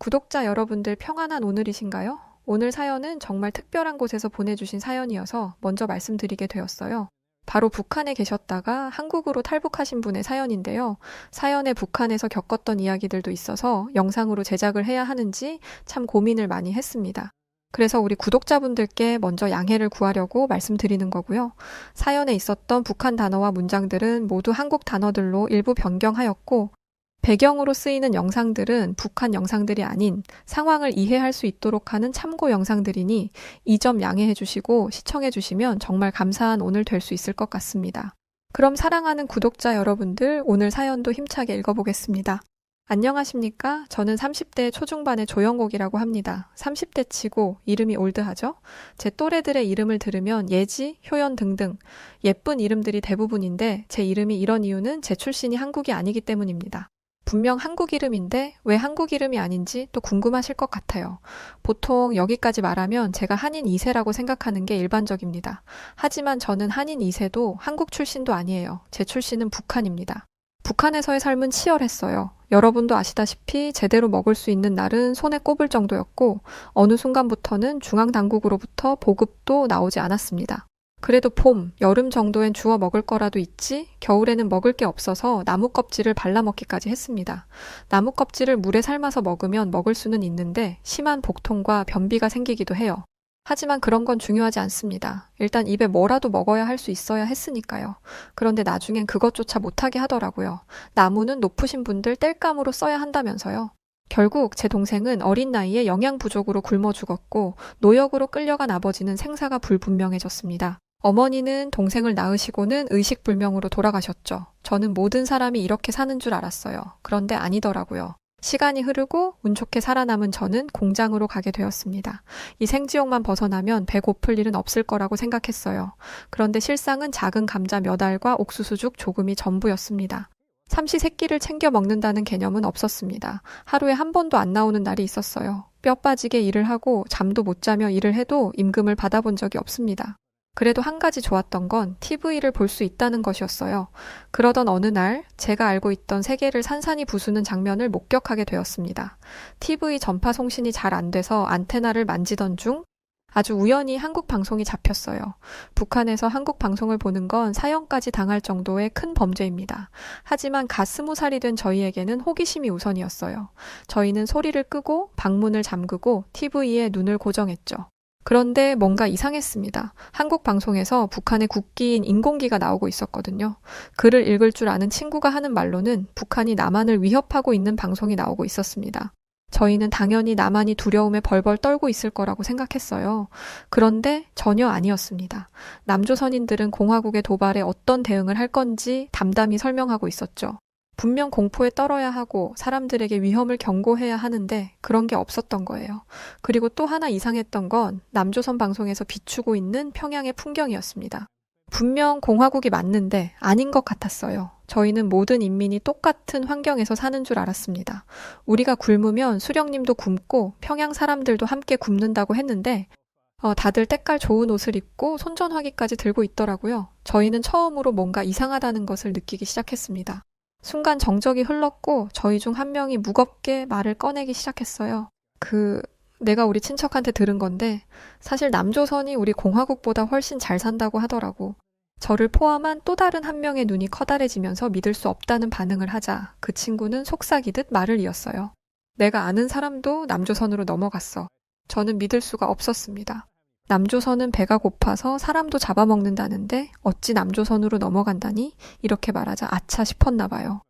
구독자 여러분들 평안한 오늘이신가요? 오늘 사연은 정말 특별한 곳에서 보내주신 사연이어서 먼저 말씀드리게 되었어요. 바로 북한에 계셨다가 한국으로 탈북하신 분의 사연인데요. 사연에 북한에서 겪었던 이야기들도 있어서 영상으로 제작을 해야 하는지 참 고민을 많이 했습니다. 그래서 우리 구독자분들께 먼저 양해를 구하려고 말씀드리는 거고요. 사연에 있었던 북한 단어와 문장들은 모두 한국 단어들로 일부 변경하였고, 배경으로 쓰이는 영상들은 북한 영상들이 아닌 상황을 이해할 수 있도록 하는 참고 영상들이니 이 점 양해해 주시고 시청해 주시면 정말 감사한 오늘 될 수 있을 것 같습니다. 그럼 사랑하는 구독자 여러분들, 오늘 사연도 힘차게 읽어보겠습니다. 안녕하십니까? 저는 30대 초중반의 조영옥이라고 합니다. 30대 치고 이름이 올드하죠? 제 또래들의 이름을 들으면 예지, 효연 등등 예쁜 이름들이 대부분인데 제 이름이 이런 이유는 제 출신이 한국이 아니기 때문입니다. 분명 한국 이름인데 왜 한국 이름이 아닌지 또 궁금하실 것 같아요. 보통 여기까지 말하면 제가 한인 2세라고 생각하는 게 일반적입니다. 하지만 저는 한인 2세도 한국 출신도 아니에요. 제 출신은 북한입니다. 북한에서의 삶은 치열했어요. 여러분도 아시다시피 제대로 먹을 수 있는 날은 손에 꼽을 정도였고 어느 순간부터는 중앙당국으로부터 보급도 나오지 않았습니다. 그래도 봄, 여름 정도엔 주워 먹을 거라도 있지 겨울에는 먹을 게 없어서 나무 껍질을 발라먹기까지 했습니다. 나무 껍질을 물에 삶아서 먹으면 먹을 수는 있는데 심한 복통과 변비가 생기기도 해요. 하지만 그런 건 중요하지 않습니다. 일단 입에 뭐라도 먹어야 할 수 있어야 했으니까요. 그런데 나중엔 그것조차 못하게 하더라고요. 나무는 높으신 분들 땔감으로 써야 한다면서요. 결국 제 동생은 어린 나이에 영양 부족으로 굶어 죽었고 노역으로 끌려간 아버지는 생사가 불분명해졌습니다. 어머니는 동생을 낳으시고는 의식불명으로 돌아가셨죠. 저는 모든 사람이 이렇게 사는 줄 알았어요. 그런데 아니더라고요. 시간이 흐르고 운 좋게 살아남은 저는 공장으로 가게 되었습니다. 이 생지옥만 벗어나면 배 고플 일은 없을 거라고 생각했어요. 그런데 실상은 작은 감자 몇 알과 옥수수죽 조금이 전부였습니다. 삼시세끼를 챙겨 먹는다는 개념은 없었습니다. 하루에 한 번도 안 나오는 날이 있었어요. 뼈 빠지게 일을 하고 잠도 못 자며 일을 해도 임금을 받아본 적이 없습니다. 그래도 한 가지 좋았던 건 TV를 볼 수 있다는 것이었어요. 그러던 어느 날 제가 알고 있던 세계를 산산이 부수는 장면을 목격하게 되었습니다. TV 전파 송신이 잘 안 돼서 안테나를 만지던 중 아주 우연히 한국 방송이 잡혔어요. 북한에서 한국 방송을 보는 건 사형까지 당할 정도의 큰 범죄입니다. 하지만 갓 20살이 된 저희에게는 호기심이 우선이었어요. 저희는 소리를 끄고 방문을 잠그고 TV에 눈을 고정했죠. 그런데 뭔가 이상했습니다. 한국 방송에서 북한의 국기인 인공기가 나오고 있었거든요. 글을 읽을 줄 아는 친구가 하는 말로는 북한이 남한을 위협하고 있는 방송이 나오고 있었습니다. 저희는 당연히 남한이 두려움에 벌벌 떨고 있을 거라고 생각했어요. 그런데 전혀 아니었습니다. 남조선인들은 공화국의 도발에 어떤 대응을 할 건지 담담히 설명하고 있었죠. 분명 공포에 떨어야 하고 사람들에게 위험을 경고해야 하는데 그런 게 없었던 거예요. 그리고 또 하나 이상했던 건 남조선 방송에서 비추고 있는 평양의 풍경이었습니다. 분명 공화국이 맞는데 아닌 것 같았어요. 저희는 모든 인민이 똑같은 환경에서 사는 줄 알았습니다. 우리가 굶으면 수령님도 굶고 평양 사람들도 함께 굶는다고 했는데 다들 때깔 좋은 옷을 입고 손전화기까지 들고 있더라고요. 저희는 처음으로 뭔가 이상하다는 것을 느끼기 시작했습니다. 순간 정적이 흘렀고 저희 중 한 명이 무겁게 말을 꺼내기 시작했어요. 내가 우리 친척한테 들은 건데 사실 남조선이 우리 공화국보다 훨씬 잘 산다고 하더라고. 저를 포함한 또 다른 한 명의 눈이 커다래지면서 믿을 수 없다는 반응을 하자 그 친구는 속삭이듯 말을 이었어요. 내가 아는 사람도 남조선으로 넘어갔어. 저는 믿을 수가 없었습니다. 남조선은 배가 고파서 사람도 잡아먹는다는데 어찌 남조선으로 넘어간다니? 이렇게 말하자 아차 싶었나 봐요.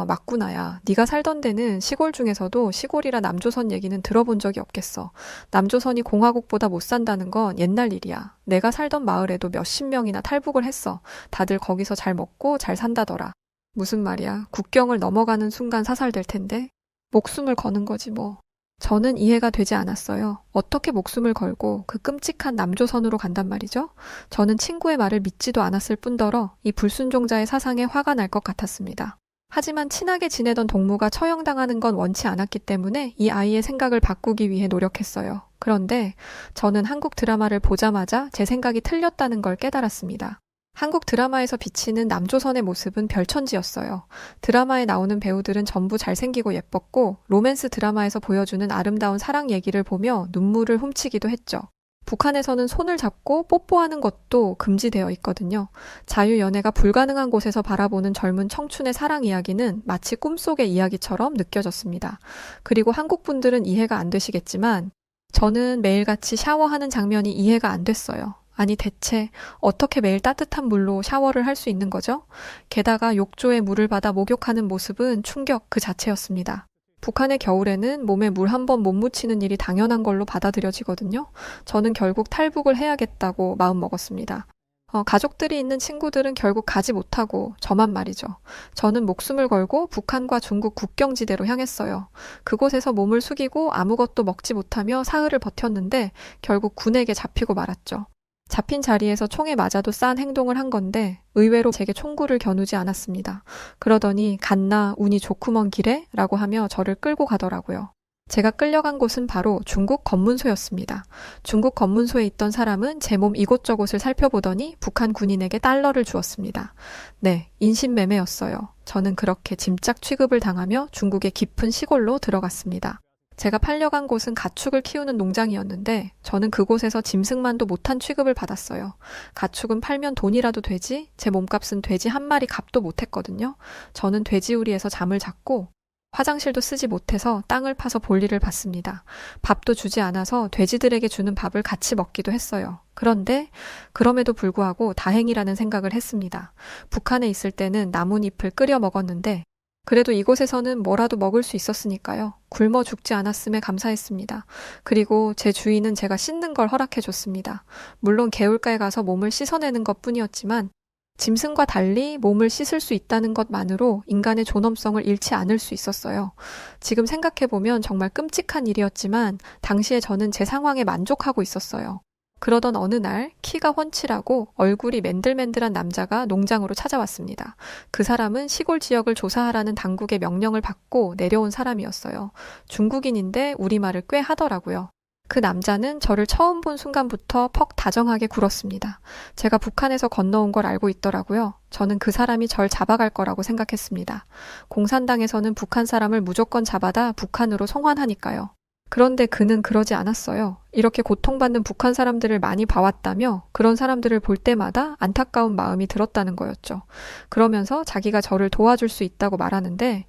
맞구나 야. 네가 살던 데는 시골 중에서도 시골이라 남조선 얘기는 들어본 적이 없겠어. 남조선이 공화국보다 못 산다는 건 옛날 일이야. 내가 살던 마을에도 몇십 명이나 탈북을 했어. 다들 거기서 잘 먹고 잘 산다더라. 무슨 말이야. 국경을 넘어가는 순간 사살될 텐데. 목숨을 거는 거지 뭐. 저는 이해가 되지 않았어요. 어떻게 목숨을 걸고 그 끔찍한 남조선으로 간단 말이죠? 저는 친구의 말을 믿지도 않았을 뿐더러 이 불순종자의 사상에 화가 날 것 같았습니다. 하지만 친하게 지내던 동무가 처형당하는 건 원치 않았기 때문에 이 아이의 생각을 바꾸기 위해 노력했어요. 그런데 저는 한국 드라마를 보자마자 제 생각이 틀렸다는 걸 깨달았습니다. 한국 드라마에서 비치는 남조선의 모습은 별천지였어요. 드라마에 나오는 배우들은 전부 잘생기고 예뻤고 로맨스 드라마에서 보여주는 아름다운 사랑 얘기를 보며 눈물을 훔치기도 했죠. 북한에서는 손을 잡고 뽀뽀하는 것도 금지되어 있거든요. 자유연애가 불가능한 곳에서 바라보는 젊은 청춘의 사랑 이야기는 마치 꿈속의 이야기처럼 느껴졌습니다. 그리고 한국 분들은 이해가 안 되시겠지만 저는 매일같이 샤워하는 장면이 이해가 안 됐어요. 아니 대체 어떻게 매일 따뜻한 물로 샤워를 할 수 있는 거죠? 게다가 욕조에 물을 받아 목욕하는 모습은 충격 그 자체였습니다. 북한의 겨울에는 몸에 물 한 번 못 묻히는 일이 당연한 걸로 받아들여지거든요. 저는 결국 탈북을 해야겠다고 마음먹었습니다. 가족들이 있는 친구들은 결국 가지 못하고 저만 말이죠. 저는 목숨을 걸고 북한과 중국 국경지대로 향했어요. 그곳에서 몸을 숙이고 아무것도 먹지 못하며 사흘을 버텼는데 결국 군에게 잡히고 말았죠. 잡힌 자리에서 총에 맞아도 싼 행동을 한 건데 의외로 제게 총구를 겨누지 않았습니다. 그러더니 갔나 운이 좋구먼 길에? 라고 하며 저를 끌고 가더라고요. 제가 끌려간 곳은 바로 중국 검문소였습니다. 중국 검문소에 있던 사람은 제 몸 이곳저곳을 살펴보더니 북한 군인에게 달러를 주었습니다. 네, 인신매매였어요. 저는 그렇게 짐짝 취급을 당하며 중국의 깊은 시골로 들어갔습니다. 제가 팔려간 곳은 가축을 키우는 농장이었는데 저는 그곳에서 짐승만도 못한 취급을 받았어요. 가축은 팔면 돈이라도 되지 제 몸값은 돼지 한 마리 값도 못했거든요. 저는 돼지우리에서 잠을 잤고 화장실도 쓰지 못해서 땅을 파서 볼일을 봤습니다. 밥도 주지 않아서 돼지들에게 주는 밥을 같이 먹기도 했어요. 그런데 그럼에도 불구하고 다행이라는 생각을 했습니다. 북한에 있을 때는 나뭇잎을 끓여 먹었는데 그래도 이곳에서는 뭐라도 먹을 수 있었으니까요. 굶어 죽지 않았음에 감사했습니다. 그리고 제 주인은 제가 씻는 걸 허락해 줬습니다. 물론 개울가에 가서 몸을 씻어내는 것뿐이었지만 짐승과 달리 몸을 씻을 수 있다는 것만으로 인간의 존엄성을 잃지 않을 수 있었어요. 지금 생각해보면 정말 끔찍한 일이었지만 당시에 저는 제 상황에 만족하고 있었어요. 그러던 어느 날 키가 훤칠하고 얼굴이 맨들맨들한 남자가 농장으로 찾아왔습니다. 그 사람은 시골 지역을 조사하라는 당국의 명령을 받고 내려온 사람이었어요. 중국인인데 우리말을 꽤 하더라고요. 그 남자는 저를 처음 본 순간부터 퍽 다정하게 굴었습니다. 제가 북한에서 건너온 걸 알고 있더라고요. 저는 그 사람이 절 잡아갈 거라고 생각했습니다. 공산당에서는 북한 사람을 무조건 잡아다 북한으로 송환하니까요. 그런데 그는 그러지 않았어요. 이렇게 고통받는 북한 사람들을 많이 봐왔다며 그런 사람들을 볼 때마다 안타까운 마음이 들었다는 거였죠. 그러면서 자기가 저를 도와줄 수 있다고 말하는데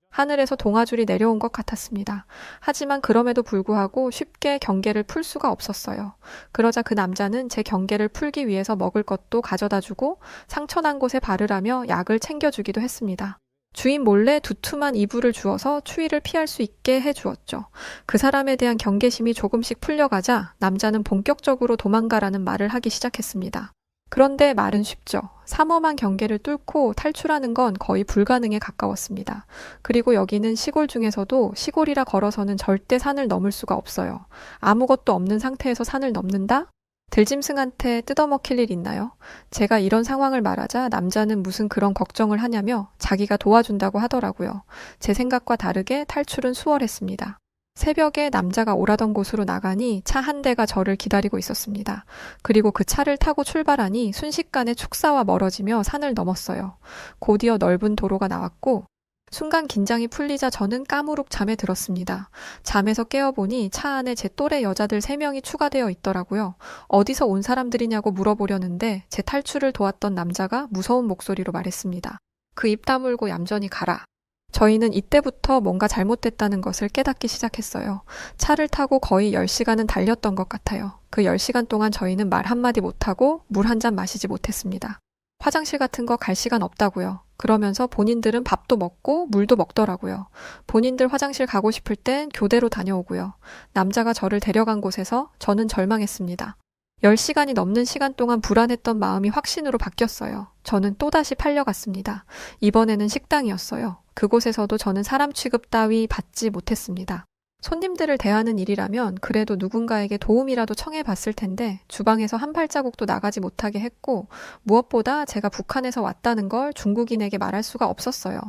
하늘에서 동아줄이 내려온 것 같았습니다. 하지만 그럼에도 불구하고 쉽게 경계를 풀 수가 없었어요. 그러자 그 남자는 제 경계를 풀기 위해서 먹을 것도 가져다 주고 상처난 곳에 바르라며 약을 챙겨주기도 했습니다. 주인 몰래 두툼한 이불을 주어서 추위를 피할 수 있게 해주었죠. 그 사람에 대한 경계심이 조금씩 풀려가자 남자는 본격적으로 도망가라는 말을 하기 시작했습니다. 그런데 말은 쉽죠. 삼엄한 경계를 뚫고 탈출하는 건 거의 불가능에 가까웠습니다. 그리고 여기는 시골 중에서도 시골이라 걸어서는 절대 산을 넘을 수가 없어요. 아무것도 없는 상태에서 산을 넘는다? 들짐승한테 뜯어먹힐 일 있나요? 제가 이런 상황을 말하자 남자는 무슨 그런 걱정을 하냐며 자기가 도와준다고 하더라고요. 제 생각과 다르게 탈출은 수월했습니다. 새벽에 남자가 오라던 곳으로 나가니 차 한 대가 저를 기다리고 있었습니다. 그리고 그 차를 타고 출발하니 순식간에 축사와 멀어지며 산을 넘었어요. 곧이어 넓은 도로가 나왔고 순간 긴장이 풀리자 저는 까무룩 잠에 들었습니다. 잠에서 깨어보니 차 안에 제 또래 여자들 3명이 추가되어 있더라고요. 어디서 온 사람들이냐고 물어보려는데 제 탈출을 도왔던 남자가 무서운 목소리로 말했습니다. 그 입 다물고 얌전히 가라. 저희는 이때부터 뭔가 잘못됐다는 것을 깨닫기 시작했어요. 차를 타고 거의 10시간은 달렸던 것 같아요. 그 10시간 동안 저희는 말 한마디 못하고 물 한 잔 마시지 못했습니다. 화장실 같은 거 갈 시간 없다고요. 그러면서 본인들은 밥도 먹고 물도 먹더라고요. 본인들 화장실 가고 싶을 땐 교대로 다녀오고요. 남자가 저를 데려간 곳에서 저는 절망했습니다. 10시간이 넘는 시간 동안 불안했던 마음이 확신으로 바뀌었어요. 저는 또다시 팔려갔습니다. 이번에는 식당이었어요. 그곳에서도 저는 사람 취급 따위 받지 못했습니다. 손님들을 대하는 일이라면 그래도 누군가에게 도움이라도 청해봤을 텐데 주방에서 한 발자국도 나가지 못하게 했고 무엇보다 제가 북한에서 왔다는 걸 중국인에게 말할 수가 없었어요.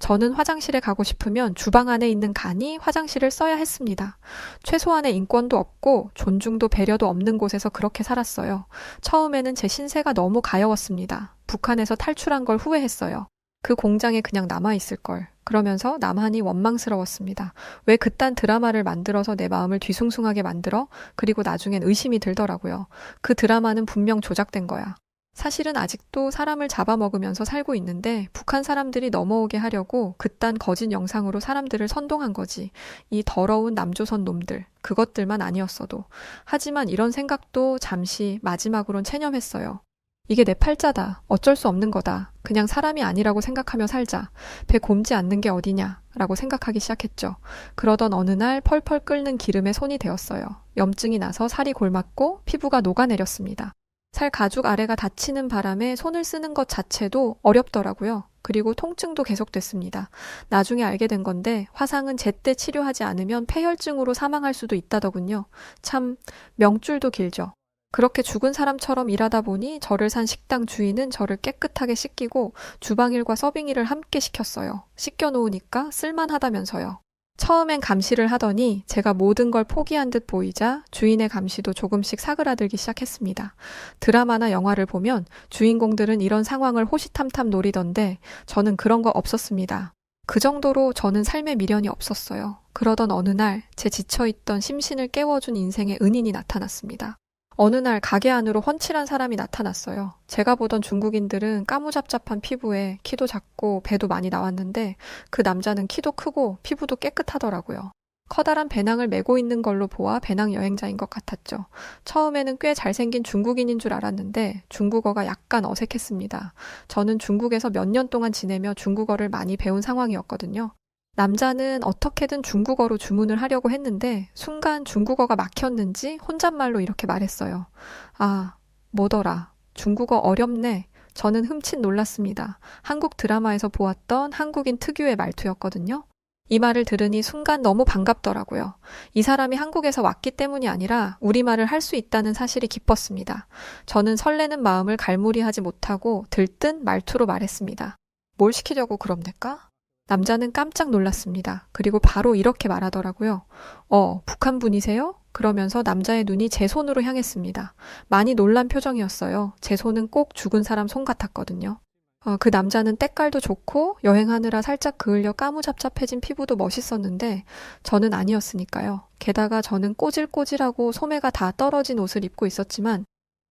저는 화장실에 가고 싶으면 주방 안에 있는 간이 화장실을 써야 했습니다. 최소한의 인권도 없고 존중도 배려도 없는 곳에서 그렇게 살았어요. 처음에는 제 신세가 너무 가여웠습니다. 북한에서 탈출한 걸 후회했어요. 그 공장에 그냥 남아있을 걸. 그러면서 나만이 원망스러웠습니다. 왜 그딴 드라마를 만들어서 내 마음을 뒤숭숭하게 만들어? 그리고 나중엔 의심이 들더라고요. 그 드라마는 분명 조작된 거야. 사실은 아직도 사람을 잡아먹으면서 살고 있는데 북한 사람들이 넘어오게 하려고 그딴 거짓 영상으로 사람들을 선동한 거지. 이 더러운 남조선 놈들. 그것들만 아니었어도. 하지만 이런 생각도 잠시 마지막으론 체념했어요. 이게 내 팔자다. 어쩔 수 없는 거다. 그냥 사람이 아니라고 생각하며 살자. 배 곪지 않는 게 어디냐. 라고 생각하기 시작했죠. 그러던 어느 날 펄펄 끓는 기름에 손이 대었어요. 염증이 나서 살이 골맞고 피부가 녹아내렸습니다. 살 가죽 아래가 다치는 바람에 손을 쓰는 것 자체도 어렵더라고요. 그리고 통증도 계속됐습니다. 나중에 알게 된 건데 화상은 제때 치료하지 않으면 폐혈증으로 사망할 수도 있다더군요. 참 명줄도 길죠. 그렇게 죽은 사람처럼 일하다 보니 저를 산 식당 주인은 저를 깨끗하게 씻기고 주방일과 서빙일을 함께 시켰어요. 씻겨놓으니까 쓸만하다면서요. 처음엔 감시를 하더니 제가 모든 걸 포기한 듯 보이자 주인의 감시도 조금씩 사그라들기 시작했습니다. 드라마나 영화를 보면 주인공들은 이런 상황을 호시탐탐 노리던데 저는 그런 거 없었습니다. 그 정도로 저는 삶의 미련이 없었어요. 그러던 어느 날 제 지쳐있던 심신을 깨워준 인생의 은인이 나타났습니다. 어느 날 가게 안으로 훤칠한 사람이 나타났어요. 제가 보던 중국인들은 까무잡잡한 피부에 키도 작고 배도 많이 나왔는데 그 남자는 키도 크고 피부도 깨끗하더라고요. 커다란 배낭을 메고 있는 걸로 보아 배낭 여행자인 것 같았죠. 처음에는 꽤 잘생긴 중국인인 줄 알았는데 중국어가 약간 어색했습니다. 저는 중국에서 몇 년 동안 지내며 중국어를 많이 배운 상황이었거든요. 남자는 어떻게든 중국어로 주문을 하려고 했는데 순간 중국어가 막혔는지 혼잣말로 이렇게 말했어요. 아, 뭐더라. 중국어 어렵네. 저는 흠칫 놀랐습니다. 한국 드라마에서 보았던 한국인 특유의 말투였거든요. 이 말을 들으니 순간 너무 반갑더라고요. 이 사람이 한국에서 왔기 때문이 아니라 우리말을 할 수 있다는 사실이 기뻤습니다. 저는 설레는 마음을 갈무리하지 못하고 들뜬 말투로 말했습니다. 뭘 시키려고 그럽니까? 남자는 깜짝 놀랐습니다. 그리고 바로 이렇게 말하더라고요. 북한 분이세요? 그러면서 남자의 눈이 제 손으로 향했습니다. 많이 놀란 표정이었어요. 제 손은 꼭 죽은 사람 손 같았거든요. 그 남자는 때깔도 좋고 여행하느라 살짝 그을려 까무잡잡해진 피부도 멋있었는데 저는 아니었으니까요. 게다가 저는 꼬질꼬질하고 소매가 다 떨어진 옷을 입고 있었지만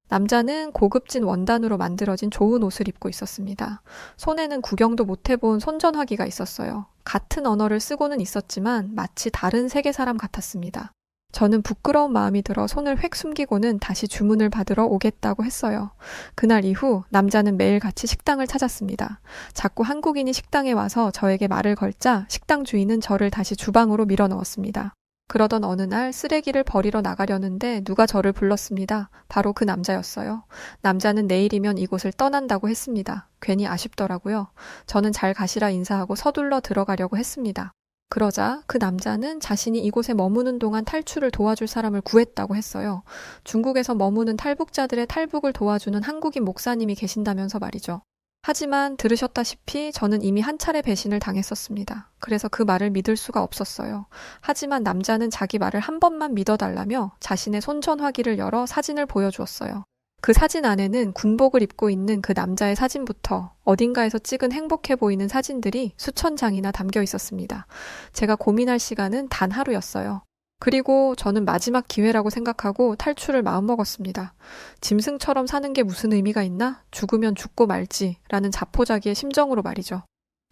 남자는 고급진 원단으로 만들어진 좋은 옷을 입고 있었습니다. 손에는 구경도 못 해본 손전화기가 있었어요. 같은 언어를 쓰고는 있었지만 마치 다른 세계 사람 같았습니다. 저는 부끄러운 마음이 들어 손을 획 숨기고는 다시 주문을 받으러 오겠다고 했어요. 그날 이후 남자는 매일 같이 식당을 찾았습니다. 자꾸 한국인이 식당에 와서 저에게 말을 걸자 식당 주인은 저를 다시 주방으로 밀어넣었습니다. 그러던 어느 날 쓰레기를 버리러 나가려는데 누가 저를 불렀습니다. 바로 그 남자였어요. 남자는 내일이면 이곳을 떠난다고 했습니다. 괜히 아쉽더라고요. 저는 잘 가시라 인사하고 서둘러 들어가려고 했습니다. 그러자 그 남자는 자신이 이곳에 머무는 동안 탈출을 도와줄 사람을 구했다고 했어요. 중국에서 머무는 탈북자들의 탈북을 도와주는 한국인 목사님이 계신다면서 말이죠. 하지만 들으셨다시피 저는 이미 한 차례 배신을 당했었습니다. 그래서 그 말을 믿을 수가 없었어요. 하지만 남자는 자기 말을 한 번만 믿어달라며 자신의 손전화기를 열어 사진을 보여주었어요. 그 사진 안에는 군복을 입고 있는 그 남자의 사진부터 어딘가에서 찍은 행복해 보이는 사진들이 수천 장이나 담겨 있었습니다. 제가 고민할 시간은 단 하루였어요. 그리고 저는 마지막 기회라고 생각하고 탈출을 마음먹었습니다. 짐승처럼 사는 게 무슨 의미가 있나? 죽으면 죽고 말지 라는 자포자기의 심정으로 말이죠.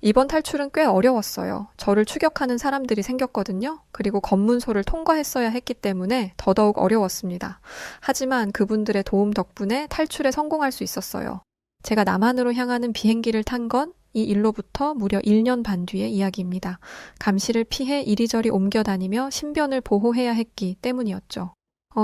이번 탈출은 꽤 어려웠어요. 저를 추격하는 사람들이 생겼거든요. 그리고 검문소를 통과했어야 했기 때문에 더더욱 어려웠습니다. 하지만 그분들의 도움 덕분에 탈출에 성공할 수 있었어요. 제가 남한으로 향하는 비행기를 탄 건 이 일로부터 무려 1년 반 뒤의 이야기입니다. 감시를 피해 이리저리 옮겨 다니며 신변을 보호해야 했기 때문이었죠.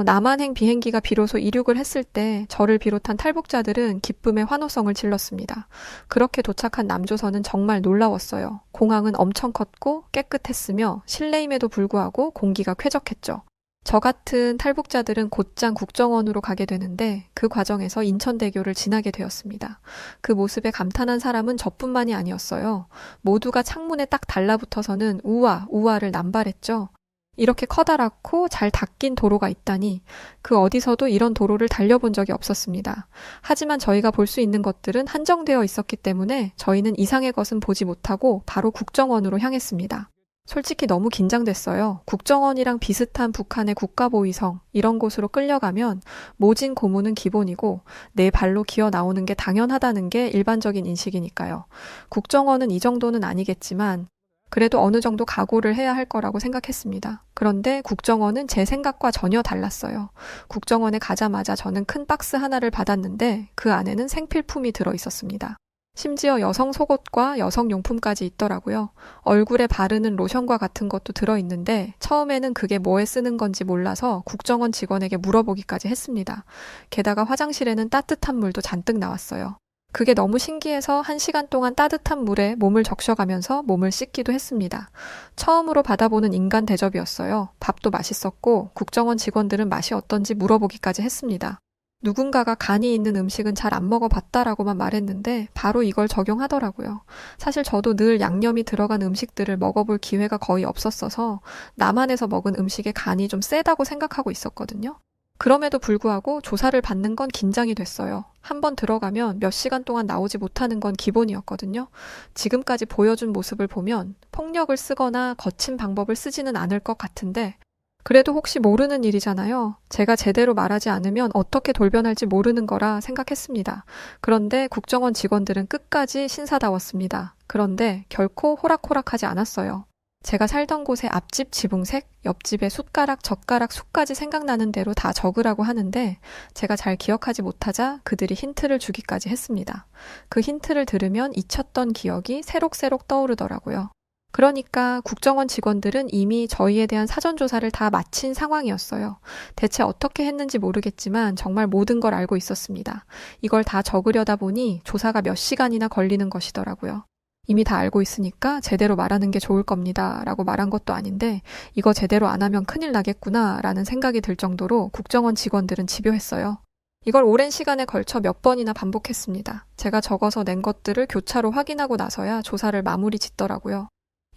남한행 비행기가 비로소 이륙을 했을 때 저를 비롯한 탈북자들은 기쁨의 환호성을 질렀습니다. 그렇게 도착한 남조선은 정말 놀라웠어요. 공항은 엄청 컸고 깨끗했으며 실내임에도 불구하고 공기가 쾌적했죠. 저 같은 탈북자들은 곧장 국정원으로 가게 되는데 그 과정에서 인천대교를 지나게 되었습니다. 그 모습에 감탄한 사람은 저뿐만이 아니었어요. 모두가 창문에 딱 달라붙어서는 우와, 우와를 남발했죠. 이렇게 커다랗고 잘 닦인 도로가 있다니 그 어디서도 이런 도로를 달려본 적이 없었습니다. 하지만 저희가 볼 수 있는 것들은 한정되어 있었기 때문에 저희는 이상의 것은 보지 못하고 바로 국정원으로 향했습니다. 솔직히 너무 긴장됐어요. 국정원이랑 비슷한 북한의 국가보위성 이런 곳으로 끌려가면 모진 고무는 기본이고 내 발로 기어 나오는 게 당연하다는 게 일반적인 인식이니까요. 국정원은 이 정도는 아니겠지만 그래도 어느 정도 각오를 해야 할 거라고 생각했습니다. 그런데 국정원은 제 생각과 전혀 달랐어요. 국정원에 가자마자 저는 큰 박스 하나를 받았는데 그 안에는 생필품이 들어 있었습니다. 심지어 여성 속옷과 여성 용품까지 있더라고요. 얼굴에 바르는 로션과 같은 것도 들어있는데 처음에는 그게 뭐에 쓰는 건지 몰라서 국정원 직원에게 물어보기까지 했습니다. 게다가 화장실에는 따뜻한 물도 잔뜩 나왔어요. 그게 너무 신기해서 1시간 동안 따뜻한 물에 몸을 적셔가면서 몸을 씻기도 했습니다. 처음으로 받아보는 인간 대접이었어요. 밥도 맛있었고 국정원 직원들은 맛이 어떤지 물어보기까지 했습니다. 누군가가 간이 있는 음식은 잘 안 먹어봤다라고만 말했는데 바로 이걸 적용하더라고요. 사실 저도 늘 양념이 들어간 음식들을 먹어볼 기회가 거의 없었어서 남한에서 먹은 음식의 간이 좀 세다고 생각하고 있었거든요. 그럼에도 불구하고 조사를 받는 건 긴장이 됐어요. 한번 들어가면 몇 시간 동안 나오지 못하는 건 기본이었거든요. 지금까지 보여준 모습을 보면 폭력을 쓰거나 거친 방법을 쓰지는 않을 것 같은데 그래도 혹시 모르는 일이잖아요. 제가 제대로 말하지 않으면 어떻게 돌변할지 모르는 거라 생각했습니다. 그런데 국정원 직원들은 끝까지 신사다웠습니다. 그런데 결코 호락호락하지 않았어요. 제가 살던 곳의 앞집 지붕색, 옆집의 숟가락, 젓가락 수까지 생각나는 대로 다 적으라고 하는데 제가 잘 기억하지 못하자 그들이 힌트를 주기까지 했습니다. 그 힌트를 들으면 잊혔던 기억이 새록새록 떠오르더라고요. 그러니까 국정원 직원들은 이미 저희에 대한 사전조사를 다 마친 상황이었어요. 대체 어떻게 했는지 모르겠지만 정말 모든 걸 알고 있었습니다. 이걸 다 적으려다 보니 조사가 몇 시간이나 걸리는 것이더라고요. 이미 다 알고 있으니까 제대로 말하는 게 좋을 겁니다. 라고 말한 것도 아닌데 이거 제대로 안 하면 큰일 나겠구나 라는 생각이 들 정도로 국정원 직원들은 집요했어요. 이걸 오랜 시간에 걸쳐 몇 번이나 반복했습니다. 제가 적어서 낸 것들을 교차로 확인하고 나서야 조사를 마무리 짓더라고요.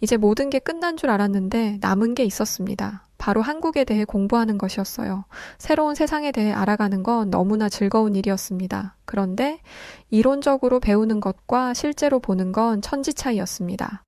이제 모든 게 끝난 줄 알았는데 남은 게 있었습니다. 바로 한국에 대해 공부하는 것이었어요. 새로운 세상에 대해 알아가는 건 너무나 즐거운 일이었습니다. 그런데 이론적으로 배우는 것과 실제로 보는 건 천지 차이였습니다.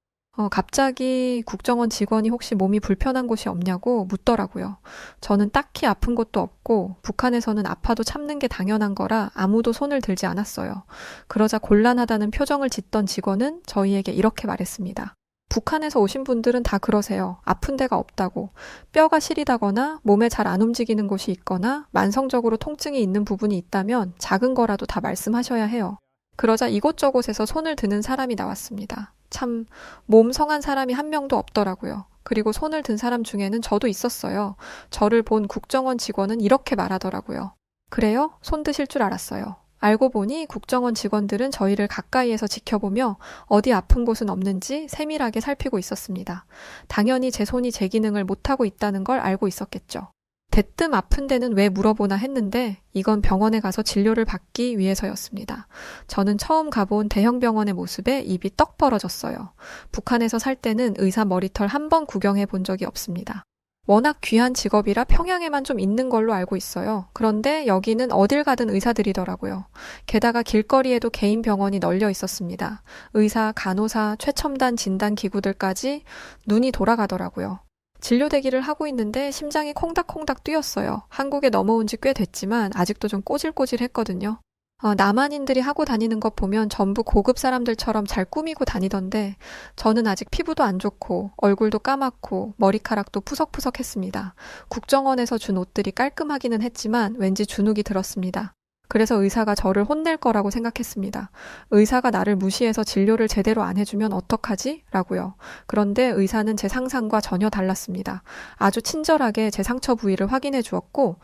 갑자기 국정원 직원이 혹시 몸이 불편한 곳이 없냐고 묻더라고요. 저는 딱히 아픈 곳도 없고 북한에서는 아파도 참는 게 당연한 거라 아무도 손을 들지 않았어요. 그러자 곤란하다는 표정을 짓던 직원은 저희에게 이렇게 말했습니다. 북한에서 오신 분들은 다 그러세요. 아픈 데가 없다고. 뼈가 시리다거나 몸에 잘 안 움직이는 곳이 있거나 만성적으로 통증이 있는 부분이 있다면 작은 거라도 다 말씀하셔야 해요. 그러자 이곳저곳에서 손을 드는 사람이 나왔습니다. 참 몸 성한 사람이 한 명도 없더라고요. 그리고 손을 든 사람 중에는 저도 있었어요. 저를 본 국정원 직원은 이렇게 말하더라고요. 그래요? 손 드실 줄 알았어요. 알고 보니 국정원 직원들은 저희를 가까이에서 지켜보며 어디 아픈 곳은 없는지 세밀하게 살피고 있었습니다. 당연히 제 손이 제 기능을 못하고 있다는 걸 알고 있었겠죠. 대뜸 아픈 데는 왜 물어보나 했는데 이건 병원에 가서 진료를 받기 위해서였습니다. 저는 처음 가본 대형 병원의 모습에 입이 떡 벌어졌어요. 북한에서 살 때는 의사 머리털 한 번 구경해 본 적이 없습니다. 워낙 귀한 직업이라 평양에만 좀 있는 걸로 알고 있어요. 그런데 여기는 어딜 가든 의사들이더라고요. 게다가 길거리에도 개인 병원이 널려 있었습니다. 의사, 간호사, 최첨단 진단 기구들까지 눈이 돌아가더라고요. 진료 대기를 하고 있는데 심장이 콩닥콩닥 뛰었어요. 한국에 넘어온 지 꽤 됐지만 아직도 좀 꼬질꼬질했거든요. 남한인들이 하고 다니는 것 보면 전부 고급 사람들처럼 잘 꾸미고 다니던데 저는 아직 피부도 안 좋고 얼굴도 까맣고 머리카락도 푸석푸석했습니다. 국정원에서 준 옷들이 깔끔하기는 했지만 왠지 주눅이 들었습니다. 그래서 의사가 저를 혼낼 거라고 생각했습니다. 의사가 나를 무시해서 진료를 제대로 안 해주면 어떡하지? 라고요. 그런데 의사는 제 상상과 전혀 달랐습니다. 아주 친절하게 제 상처 부위를 확인해 주었고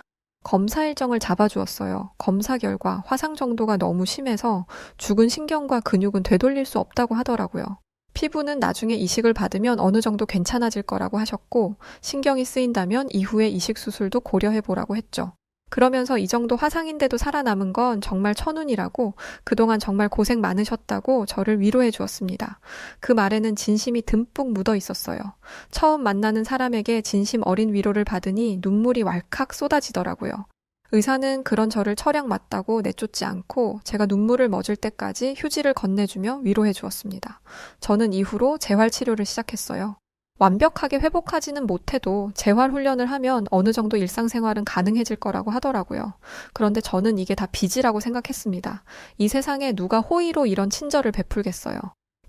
검사 일정을 잡아주었어요. 검사 결과 화상 정도가 너무 심해서 죽은 신경과 근육은 되돌릴 수 없다고 하더라고요. 피부는 나중에 이식을 받으면 어느 정도 괜찮아질 거라고 하셨고, 신경이 쓰인다면 이후에 이식 수술도 고려해 보라고 했죠. 그러면서 이 정도 화상인데도 살아남은 건 정말 천운이라고, 그동안 정말 고생 많으셨다고 저를 위로해 주었습니다. 그 말에는 진심이 듬뿍 묻어 있었어요. 처음 만나는 사람에게 진심 어린 위로를 받으니 눈물이 왈칵 쏟아지더라고요. 의사는 그런 저를 철량 맞다고 내쫓지 않고 제가 눈물을 멎을 때까지 휴지를 건네주며 위로해 주었습니다. 저는 이후로 재활 치료를 시작했어요. 완벽하게 회복하지는 못해도 재활 훈련을 하면 어느 정도 일상생활은 가능해질 거라고 하더라고요. 그런데 저는 이게 다 빚이라고 생각했습니다. 이 세상에 누가 호의로 이런 친절을 베풀겠어요.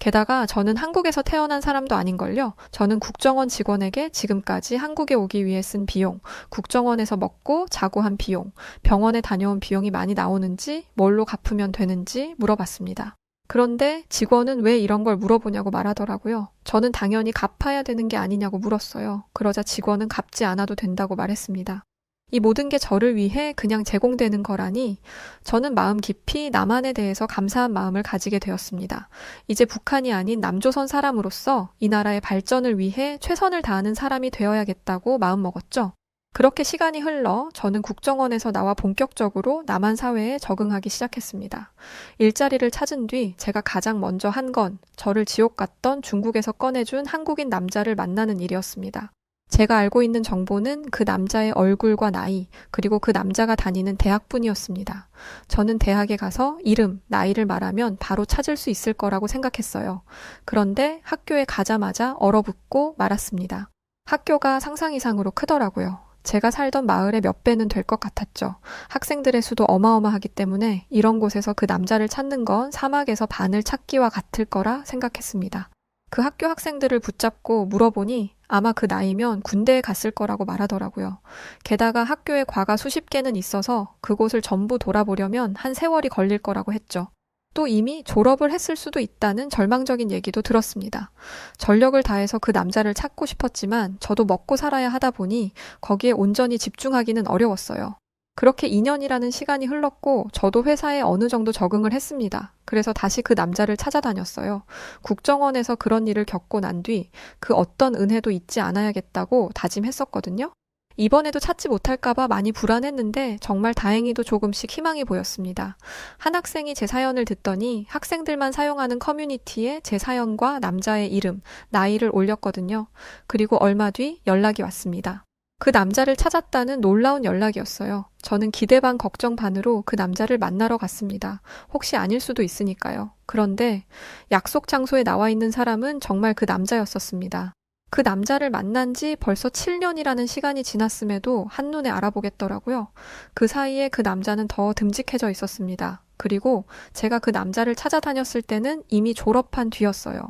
게다가 저는 한국에서 태어난 사람도 아닌걸요. 저는 국정원 직원에게 지금까지 한국에 오기 위해 쓴 비용, 국정원에서 먹고 자고 한 비용, 병원에 다녀온 비용이 많이 나오는지, 뭘로 갚으면 되는지 물어봤습니다. 그런데 직원은 왜 이런 걸 물어보냐고 말하더라고요. 저는 당연히 갚아야 되는 게 아니냐고 물었어요. 그러자 직원은 갚지 않아도 된다고 말했습니다. 이 모든 게 저를 위해 그냥 제공되는 거라니 저는 마음 깊이 남한에 대해서 감사한 마음을 가지게 되었습니다. 이제 북한이 아닌 남조선 사람으로서 이 나라의 발전을 위해 최선을 다하는 사람이 되어야겠다고 마음먹었죠. 그렇게 시간이 흘러 저는 국정원에서 나와 본격적으로 남한 사회에 적응하기 시작했습니다. 일자리를 찾은 뒤 제가 가장 먼저 한 건 저를 지옥 같던 중국에서 꺼내준 한국인 남자를 만나는 일이었습니다. 제가 알고 있는 정보는 그 남자의 얼굴과 나이, 그리고 그 남자가 다니는 대학뿐이었습니다. 저는 대학에 가서 이름, 나이를 말하면 바로 찾을 수 있을 거라고 생각했어요. 그런데 학교에 가자마자 얼어붙고 말았습니다. 학교가 상상 이상으로 크더라고요. 제가 살던 마을의 몇 배는 될 것 같았죠. 학생들의 수도 어마어마하기 때문에 이런 곳에서 그 남자를 찾는 건 사막에서 바늘 찾기와 같을 거라 생각했습니다. 그 학교 학생들을 붙잡고 물어보니 아마 그 나이면 군대에 갔을 거라고 말하더라고요. 게다가 학교에 과가 수십 개는 있어서 그곳을 전부 돌아보려면 한 세월이 걸릴 거라고 했죠. 또 이미 졸업을 했을 수도 있다는 절망적인 얘기도 들었습니다. 전력을 다해서 그 남자를 찾고 싶었지만 저도 먹고 살아야 하다 보니 거기에 온전히 집중하기는 어려웠어요. 그렇게 2년이라는 시간이 흘렀고 저도 회사에 어느 정도 적응을 했습니다. 그래서 다시 그 남자를 찾아다녔어요. 국정원에서 그런 일을 겪고 난 뒤 그 어떤 은혜도 잊지 않아야겠다고 다짐했었거든요. 이번에도 찾지 못할까봐 많이 불안했는데 정말 다행히도 조금씩 희망이 보였습니다. 한 학생이 제 사연을 듣더니 학생들만 사용하는 커뮤니티에 제 사연과 남자의 이름, 나이를 올렸거든요. 그리고 얼마 뒤 연락이 왔습니다. 그 남자를 찾았다는 놀라운 연락이었어요. 저는 기대 반 걱정 반으로 그 남자를 만나러 갔습니다. 혹시 아닐 수도 있으니까요. 그런데 약속 장소에 나와 있는 사람은 정말 그 남자였었습니다. 그 남자를 만난 지 벌써 7년이라는 시간이 지났음에도 한눈에 알아보겠더라고요. 그 사이에 그 남자는 더 듬직해져 있었습니다. 그리고 제가 그 남자를 찾아다녔을 때는 이미 졸업한 뒤였어요.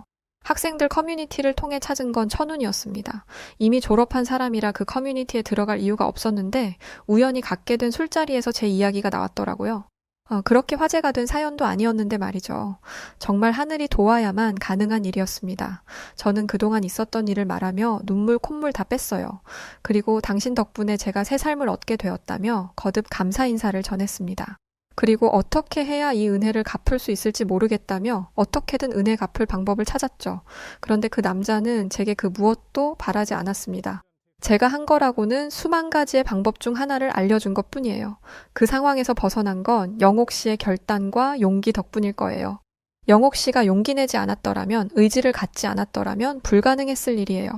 학생들 커뮤니티를 통해 찾은 건 천운이었습니다. 이미 졸업한 사람이라 그 커뮤니티에 들어갈 이유가 없었는데 우연히 갖게 된 술자리에서 제 이야기가 나왔더라고요. 그렇게 화제가 된 사연도 아니었는데 말이죠. 정말 하늘이 도와야만 가능한 일이었습니다. 저는 그동안 있었던 일을 말하며 눈물 콧물 다 뺐어요. 그리고 당신 덕분에 제가 새 삶을 얻게 되었다며 거듭 감사 인사를 전했습니다. 그리고 어떻게 해야 이 은혜를 갚을 수 있을지 모르겠다며 어떻게든 은혜 갚을 방법을 찾았죠. 그런데 그 남자는 제게 그 무엇도 바라지 않았습니다. 제가 한 거라고는 수만 가지의 방법 중 하나를 알려준 것 뿐이에요. 그 상황에서 벗어난 건 영옥 씨의 결단과 용기 덕분일 거예요. 영옥 씨가 용기 내지 않았더라면, 의지를 갖지 않았더라면 불가능했을 일이에요.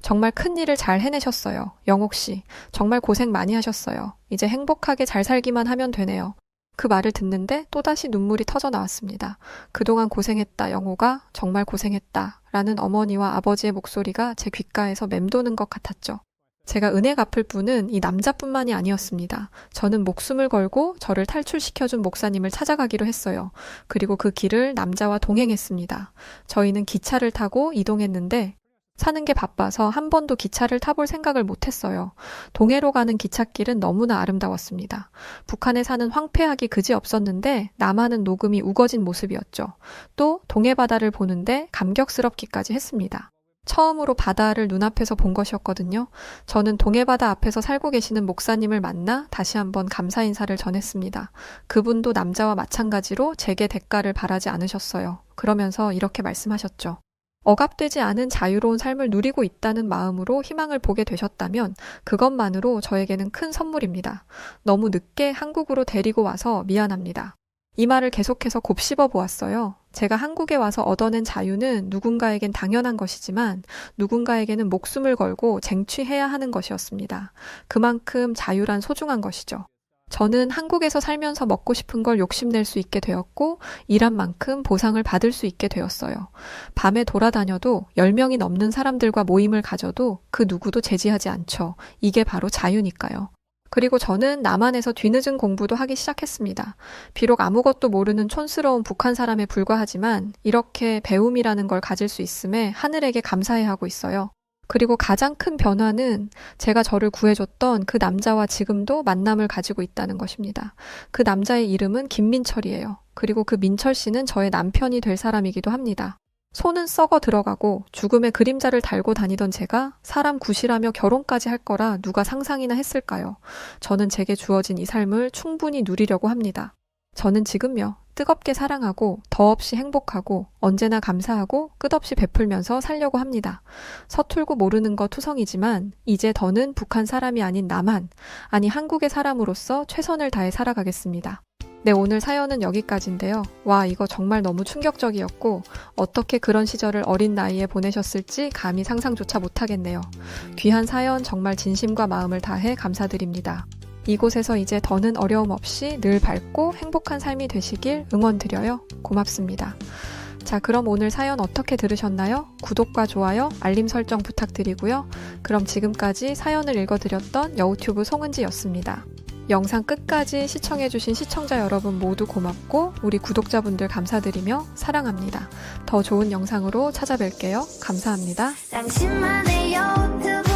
정말 큰 일을 잘 해내셨어요. 영옥 씨, 정말 고생 많이 하셨어요. 이제 행복하게 잘 살기만 하면 되네요. 그 말을 듣는데 또다시 눈물이 터져 나왔습니다. 그동안 고생했다, 영호가. 정말 고생했다. 라는 어머니와 아버지의 목소리가 제 귓가에서 맴도는 것 같았죠. 제가 은혜 갚을 분은 이 남자뿐만이 아니었습니다. 저는 목숨을 걸고 저를 탈출시켜준 목사님을 찾아가기로 했어요. 그리고 그 길을 남자와 동행했습니다. 저희는 기차를 타고 이동했는데 사는 게 바빠서 한 번도 기차를 타볼 생각을 못했어요. 동해로 가는 기찻길은 너무나 아름다웠습니다. 북한에 사는 황폐하기 그지없었는데 남한은 녹음이 우거진 모습이었죠. 또 동해 바다를 보는데 감격스럽기까지 했습니다. 처음으로 바다를 눈앞에서 본 것이었거든요. 저는 동해바다 앞에서 살고 계시는 목사님을 만나 다시 한번 감사 인사를 전했습니다. 그분도 남자와 마찬가지로 제게 대가를 바라지 않으셨어요. 그러면서 이렇게 말씀하셨죠. 억압되지 않은 자유로운 삶을 누리고 있다는 마음으로 희망을 보게 되셨다면 그것만으로 저에게는 큰 선물입니다. 너무 늦게 한국으로 데리고 와서 미안합니다. 이 말을 계속해서 곱씹어 보았어요. 제가 한국에 와서 얻어낸 자유는 누군가에겐 당연한 것이지만 누군가에게는 목숨을 걸고 쟁취해야 하는 것이었습니다. 그만큼 자유란 소중한 것이죠. 저는 한국에서 살면서 먹고 싶은 걸 욕심낼 수 있게 되었고 일한 만큼 보상을 받을 수 있게 되었어요. 밤에 돌아다녀도 10명이 넘는 사람들과 모임을 가져도 그 누구도 제지하지 않죠. 이게 바로 자유니까요. 그리고 저는 남한에서 뒤늦은 공부도 하기 시작했습니다. 비록 아무것도 모르는 촌스러운 북한 사람에 불과하지만 이렇게 배움이라는 걸 가질 수 있음에 하늘에게 감사해 하고 있어요. 그리고 가장 큰 변화는 제가 저를 구해줬던 그 남자와 지금도 만남을 가지고 있다는 것입니다. 그 남자의 이름은 김민철이에요. 그리고 그 민철 씨는 저의 남편이 될 사람이기도 합니다. 손은 썩어 들어가고 죽음의 그림자를 달고 다니던 제가 사람 구실하며 결혼까지 할 거라 누가 상상이나 했을까요? 저는 제게 주어진 이 삶을 충분히 누리려고 합니다. 저는 지금요, 뜨겁게 사랑하고 더없이 행복하고 언제나 감사하고 끝없이 베풀면서 살려고 합니다. 서툴고 모르는 거 투성이지만 이제 더는 북한 사람이 아닌 남한, 아니 한국의 사람으로서 최선을 다해 살아가겠습니다. 네, 오늘 사연은 여기까지인데요. 와, 이거 정말 너무 충격적이었고 어떻게 그런 시절을 어린 나이에 보내셨을지 감히 상상조차 못하겠네요. 귀한 사연 정말 진심과 마음을 다해 감사드립니다. 이곳에서 이제 더는 어려움 없이 늘 밝고 행복한 삶이 되시길 응원드려요. 고맙습니다. 자, 그럼 오늘 사연 어떻게 들으셨나요? 구독과 좋아요, 알림 설정 부탁드리고요. 그럼 지금까지 사연을 읽어드렸던 여우튜브 송은지였습니다. 영상 끝까지 시청해주신 시청자 여러분 모두 고맙고 우리 구독자분들 감사드리며 사랑합니다. 더 좋은 영상으로 찾아뵐게요. 감사합니다. 당신만의 유튜브